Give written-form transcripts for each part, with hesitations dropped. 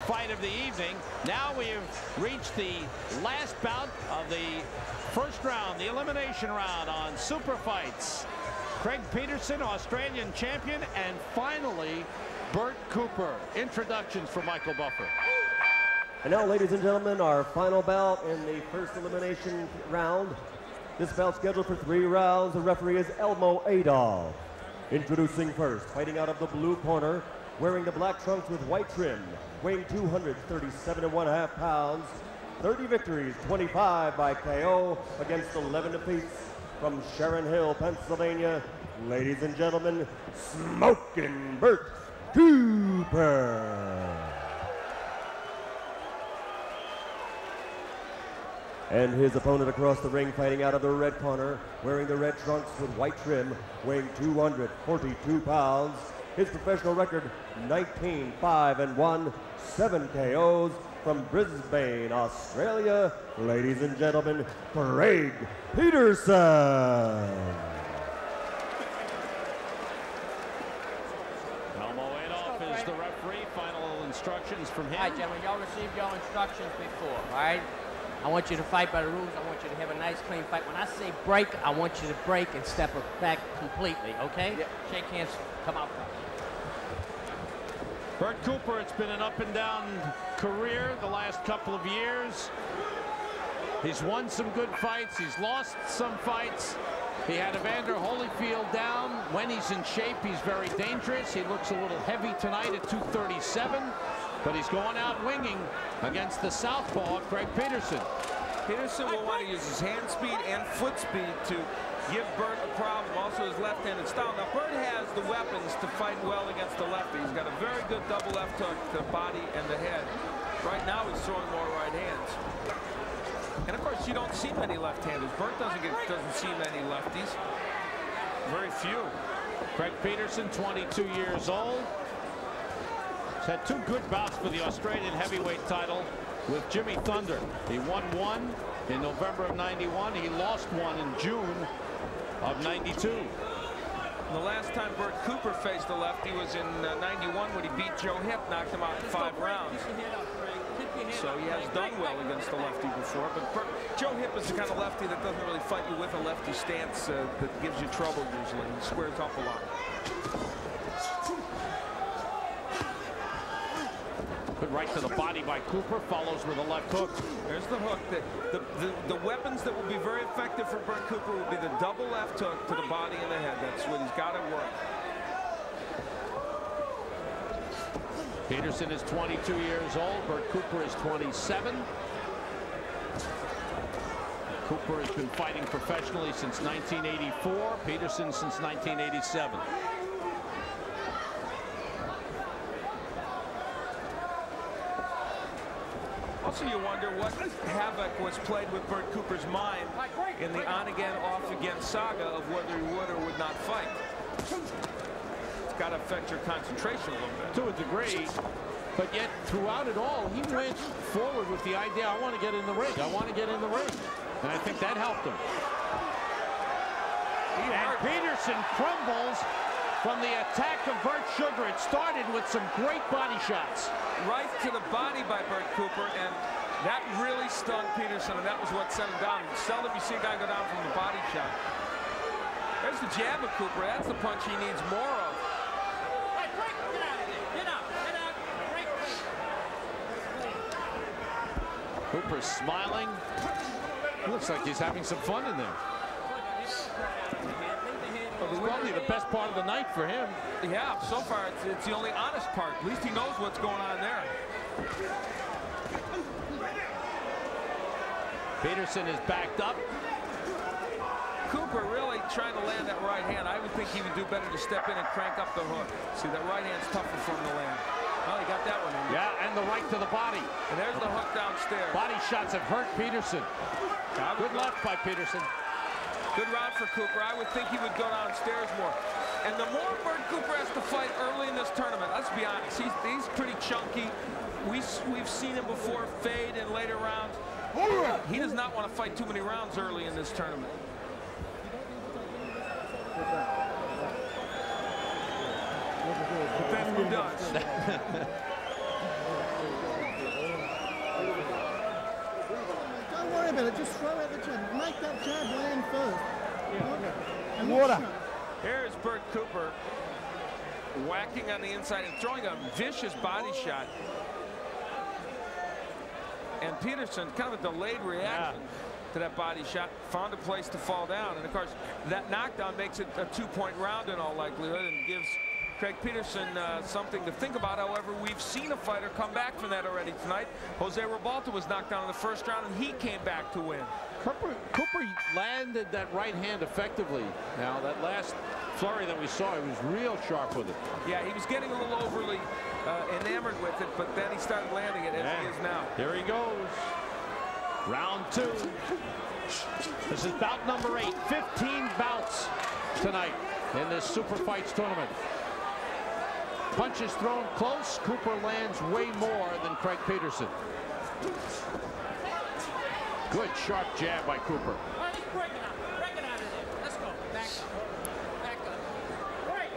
fight of the evening. Now we have reached the last bout of the first round, the elimination round on Super Fights. Craig Peterson, Australian champion, and finally, Bert Cooper. Introductions for Michael Buffer. And now, ladies and gentlemen, our final bout in the first elimination round. This bout scheduled for 3 rounds. The referee is Elmo Adolf. Introducing first, fighting out of the blue corner, wearing the black trunks with white trim, weighing 237.5 pounds, 30 victories, 25 by KO against 11 defeats, from Sharon Hill, Pennsylvania, ladies and gentlemen, Smokin' Bert Cooper. And his opponent across the ring, fighting out of the red corner, wearing the red trunks with white trim, weighing 242 pounds. His professional record, 19-5-1, 7 KOs, from Brisbane, Australia, ladies and gentlemen, Craig Peterson. Elmo Adolf is the referee. Final instructions from him. All right, gentlemen, y'all received your instructions before, all right? I want you to fight by the rules. I want you to have a nice, clean fight. When I say break, I want you to break and step back completely, okay? Yeah. Shake hands, come out. Bert Cooper, it's been an up and down career the last couple of years. He's won some good fights. He's lost some fights. He had Evander Holyfield down. When he's in shape, he's very dangerous. He looks a little heavy tonight at 237, but he's going out winging against the southpaw, Craig Peterson. Peterson will want to use his hand speed and foot speed to give Bert a problem, also his left-handed style. Now, Bert has the weapons to fight well against the lefty. He's got a very good double left hook to the body and the head. Right now, he's throwing more right hands. And, of course, you don't see many left-handers. Bert doesn't see many lefties. Very few. Craig Peterson, 22 years old. He's had 2 good bouts for the Australian heavyweight title with Jimmy Thunder. He won 1 in November of '91. He lost 1 in June of '92. The last time Bert Cooper faced a lefty was in '91 when he beat Joe Hip, knocked him out in 5 rounds. So he has done well against a lefty before, but Joe Hip is the kind of lefty that doesn't really fight you with a lefty stance that gives you trouble usually. He squares up a lot. Good right to the body by Cooper, follows with a left hook. There's the hook. The weapons that will be very effective for Bert Cooper will be the double left hook to the body and the head. That's what he's got to work. Peterson is 22 years old. Bert Cooper is 27. Cooper has been fighting professionally since 1984. Peterson since 1987. Also, you wonder what havoc was played with Bert Cooper's mind in the on-again, off-again saga of whether he would or would not fight. It's got to affect your concentration a little bit. To a degree, but yet throughout it all, he went forward with the idea, I want to get in the ring. I want to get in the ring. And I think that helped him. And Peterson crumbles from the attack of Bert Sugar. It started with some great body shots. Right to the body by Bert Cooper, and that really stung Peterson, and that was what set him down. Seldom you see a guy go down from the body shot. There's the jab of Cooper. That's the punch he needs more of. Cooper's smiling. Looks like he's having some fun in there. It's probably the best part of the night for him. Yeah, so far it's the only honest part. At least he knows what's going on there. Peterson is backed up. Cooper really trying to land that right hand. I would think he would do better to step in and crank up the hook. See, that right hand's tougher for him to land. Well, he got that one in. Yeah, and the right to the body. And there's the hook downstairs. Body shots have hurt Peterson. Good left by Peterson. Good round for Cooper. I would think he would go downstairs more. And the more Bert Cooper has to fight early in this tournament, let's be honest, he's pretty chunky. We've seen him before fade in later rounds. He does not want to fight too many rounds early in this tournament. But then who does? about it. Just throw out the jab. Make that jab land first. Yeah. And Water. Here's Bert Cooper whacking on the inside and throwing a vicious body shot. And Peterson, kind of a delayed reaction to that body shot, found a place to fall down. And of course, that knockdown makes it a 2-point round in all likelihood and gives Craig Peterson something to think about. However, we've seen a fighter come back from that already tonight. Jose Ribalta was knocked down in the first round, and he came back to win. Cooper landed that right hand effectively. Now, that last flurry that we saw, he was real sharp with it. Yeah, he was getting a little overly enamored with it, but then he started landing it as he is now. Here he goes. Round 2. This is bout number 8. 15 bouts tonight in this Super Fights tournament. Punches thrown close. Cooper lands way more than Craig Peterson. Good sharp jab by Cooper. All right, let's break it out. Break it out of there. Let's go. Back up. Back up. Right.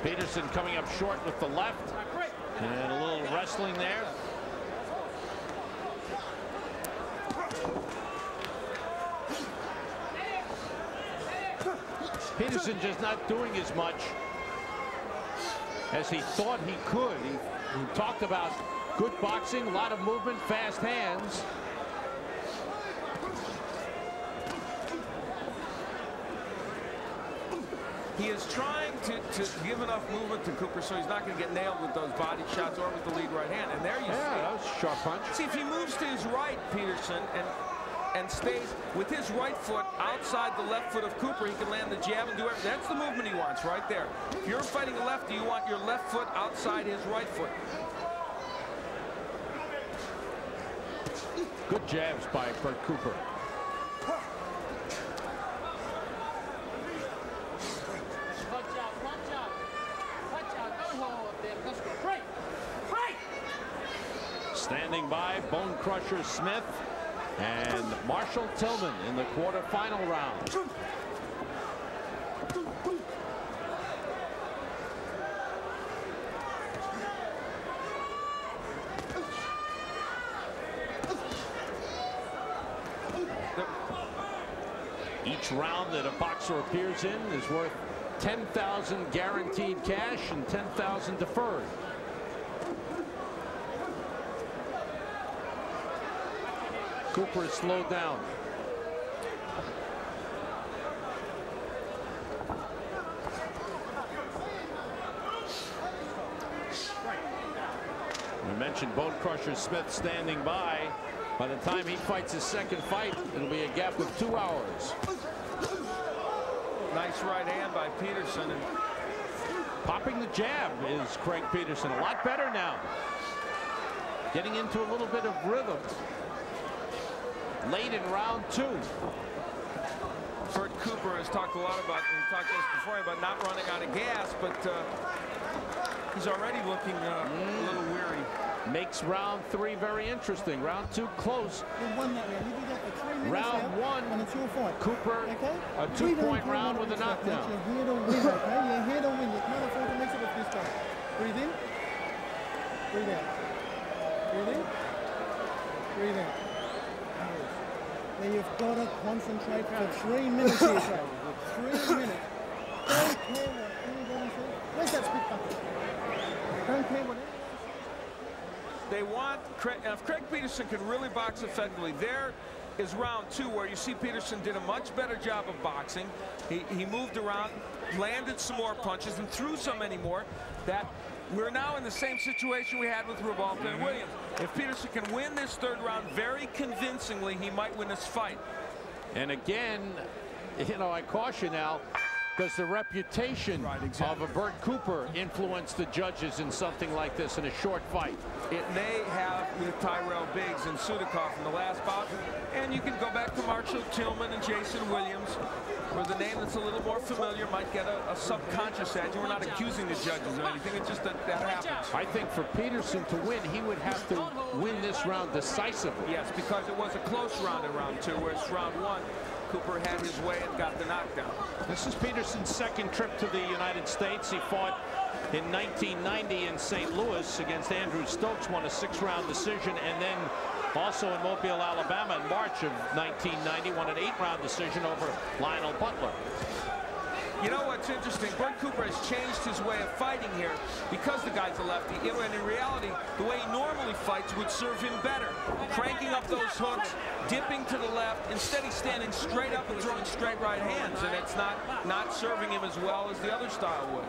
Peterson coming up short with the left. And a little wrestling there. Peterson just not doing as much as he thought he could. He talked about good boxing, a lot of movement, fast hands. He is trying to give enough movement to Cooper so he's not going to get nailed with those body shots or with the lead right hand. And there you see. That was a sharp punch. See, if he moves to his right, Peterson, and stays with his right foot outside the left foot of Cooper, he can land the jab and do everything. That's the movement he wants right there. If you're fighting a lefty, you want your left foot outside his right foot. Good jabs by Bert Cooper. Standing by, Bone Crusher Smith and Marshall Tillman in the quarterfinal round. Each round that a boxer appears in is worth $10,000 guaranteed cash and $10,000 deferred. Cooper is slowed down. We mentioned Bone Crusher Smith standing by. By the time he fights his second fight, it'll be a gap of 2 hours. Nice right hand by Peterson. And popping the jab is Craig Peterson. A lot better now. Getting into a little bit of rhythm. Late in round 2. Bert Cooper has talked a lot about, and we talked this before, about not running out of gas, but he's already looking a little weary. Makes round 3 very interesting. Round 2 close. You won that round. You did that for 3 minutes. Round now, 1. And it's your fight. Cooper, okay? a 2-point round with a knockdown. You're here to win, okay? You're here to win. You can't afford to mix it with this guy. Breathe in. Breathe out. Breathe in. Breathe out. Now you've got to concentrate for 3 minutes here, Craig. 3 minutes. Don't care what anybody says. Where's that spit bucket? Don't care what anybody says. They want if Craig Peterson can really box effectively. There is round 2 where you see Peterson did a much better job of boxing. He moved around, landed some more punches, and threw so many more that we're now in the same situation we had with Ribalta and Williams. If Peterson can win this 3rd round very convincingly, he might win this fight. And again, you know, I caution now, does the reputation of a Bert Cooper influence the judges in something like this in a short fight? It may have with Tyrell Biggs and Sudikov in the last bout, And you can go back to Marshall Tillman and Jason Williams, where the name that's a little more familiar might get a subconscious edge. We're not accusing the judges of anything. It's just that happens. I think for Peterson to win, he would have to win this round decisively. Yes, because it was a close round in round 2, whereas round 1, Cooper had his way and got the knockdown. This is Peterson's second trip to the United States. He fought in 1990 in St. Louis against Andrew Stokes, won a 6-round decision, and then also in Mobile, Alabama in March of 1990, won an 8-round decision over Lionel Butler. You know what's interesting? Bert Cooper has changed his way of fighting here because the guy's a lefty. And in reality, the way he normally fights would serve him better. Cranking up those hooks, dipping to the left. Instead, he's standing straight up and throwing straight right hands, and it's not serving him as well as the other style would.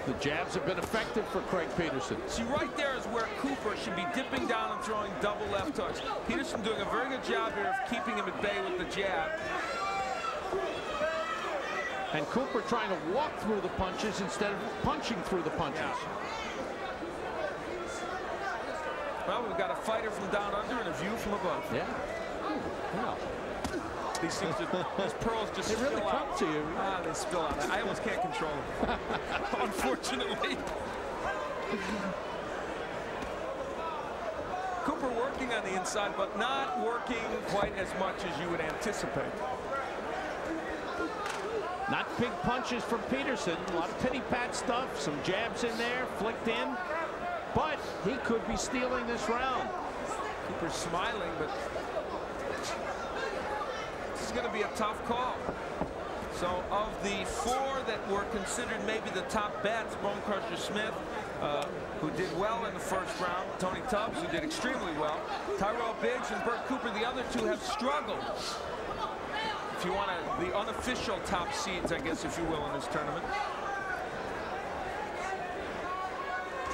The jabs have been effective for Craig Peterson. See, right there is where Cooper should be dipping down and throwing double left hooks. Peterson doing a very good job here of keeping him at bay with the jab. And Cooper trying to walk through the punches instead of punching through the punches. Yeah. Well, we've got a fighter from down under and a view from above. Yeah. Wow. These pearls just they really spill come out. to you. Ah, they spill out. I almost can't control them. Unfortunately. Cooper working on the inside, but not working quite as much as you would anticipate. Not big punches from Peterson. A lot of pity-pat stuff. Some jabs in there, flicked in. But he could be stealing this round. Cooper's smiling, but this is going to be a tough call. So of the 4 that were considered maybe the top bets, Bone Crusher Smith, who did well in the first round, Tony Tubbs, who did extremely well, Tyrell Biggs and Bert Cooper, the other 2 have struggled. If you want the unofficial top seeds, I guess, if you will, in this tournament.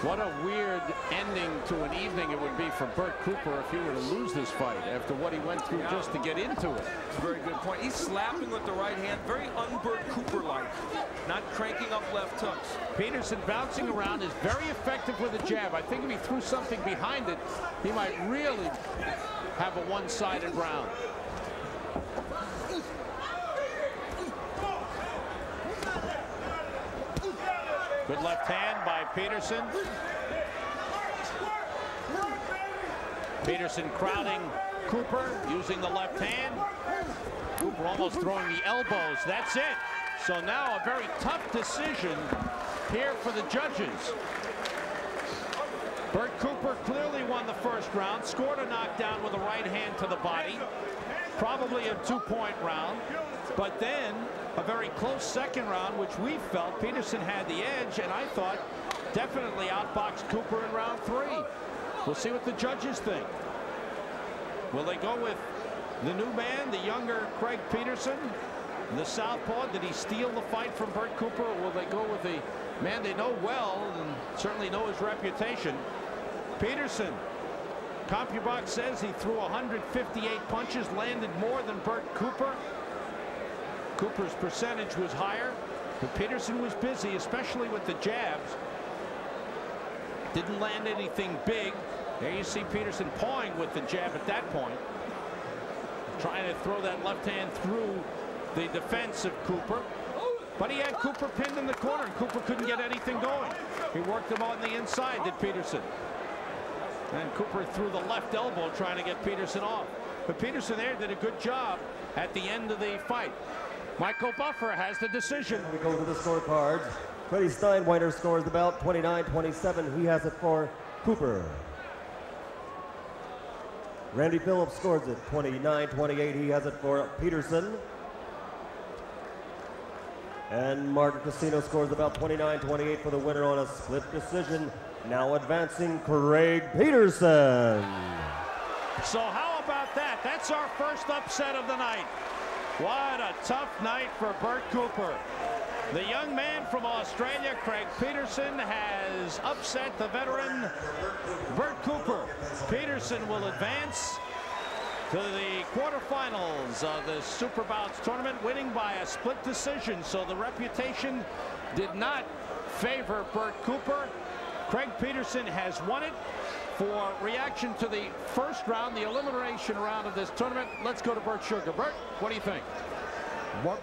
What a weird ending to an evening it would be for Bert Cooper if he were to lose this fight after what he went through just to get into it. That's a very good point. He's slapping with the right hand, very un-Bert Cooper-like, not cranking up left hooks. Peterson bouncing around is very effective with a jab. I think if he threw something behind it, he might really have a one-sided round. Good left hand by Peterson. Peterson crowding Cooper, using the left hand. Cooper almost throwing the elbows. That's it. So now a very tough decision here for the judges. Bert Cooper clearly won the first round, scored a knockdown with a right hand to the body. Probably a 2-point round. But then a very close second round, which we felt Peterson had the edge, and I thought definitely outboxed Cooper in round 3. We'll see what the judges think. Will they go with the new man, the younger Craig Peterson, the southpaw? Did he steal the fight from Bert Cooper, or will they go with the man they know well and certainly know his reputation? Peterson, CompuBox says he threw 158 punches, landed more than Bert Cooper. Cooper's percentage was higher, but Peterson was busy, especially with the jabs. Didn't land anything big. There you see Peterson pawing with the jab at that point, trying to throw that left hand through the defense of Cooper. But he had Cooper pinned in the corner, and Cooper couldn't get anything going. He worked him on the inside, did Peterson. And Cooper threw the left elbow trying to get Peterson off. But Peterson there did a good job at the end of the fight. Michael Buffer has the decision. We go to the scorecards. Freddie Steinweiter scores the bout 29-27. He has it for Cooper. Randy Phillips scores it 29-28. He has it for Peterson. And Martin Casino scores the bout 29-28 for the winner on a split decision. Now advancing Craig Peterson. So how about that? That's our first upset of the night. What a tough night for Bert Cooper. The young man from Australia, Craig Peterson, has upset the veteran Bert Cooper. Peterson will advance to the quarterfinals of the Super Bouts tournament, winning by a split decision. So the reputation did not favor Bert Cooper. Craig Peterson has won it For reaction to the first round, the elimination round of this tournament, let's go to Bert Sugar. Bert, what do you think? What